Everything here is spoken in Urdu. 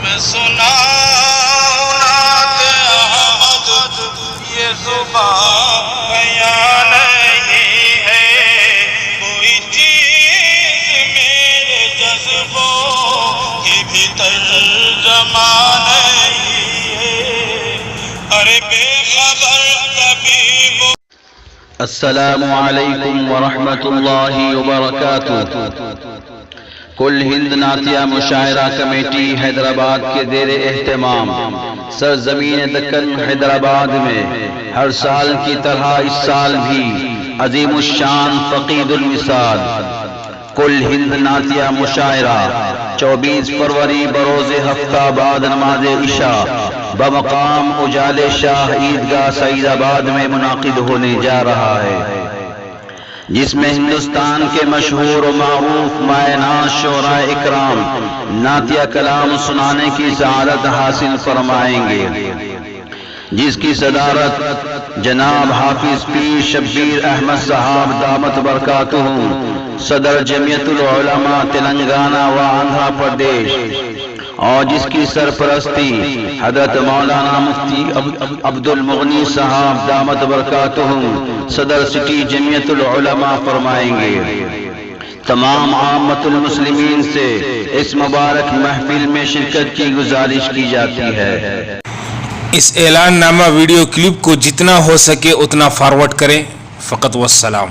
میں سنا احمد یہ زبان بیان نہیں ہے، کوئی چیز میرے جذبوں کی بھی ترجمہ نہیں ہے، ارے بے خبر طبیب۔ السلام علیکم ورحمۃ اللہ وبرکاتہ۔ کل ہند نعتیہ مشاعرہ کمیٹی حیدرآباد کے زیر اہتمام سرزمین دکن حیدرآباد میں ہر سال کی طرح اس سال بھی عظیم الشان فقید المثال کل ہند نعتیہ مشاعرہ 24 فروری بروز ہفتہ بعد نماز عشاء بمقام اجال شاہ عیدگاہ سعید آباد میں منعقد ہونے جا رہا ہے، جس میں ہندوستان کے مشہور و معروف مائناز شعراء اکرام نعتیہ کلام سنانے کی سعادت حاصل فرمائیں گے، جس کی صدارت جناب حافظ پیر شبیر احمد صاحب دامت برکاتہم صدر جمعیت العلماء تلنگانہ و آندھرا پردیش، اور جس کی سرپرستی حضرت مولانا مفتی عبد المغنی صاحب دامت برکاتہم صدر سٹی جمعیت العلماء فرمائیں گے۔ تمام عامت المسلمین سے اس مبارک محفل میں شرکت کی گزارش کی جاتی ہے۔ اس اعلان نامہ ویڈیو کلپ کو جتنا ہو سکے اتنا فارورڈ کریں۔ فقط والسلام۔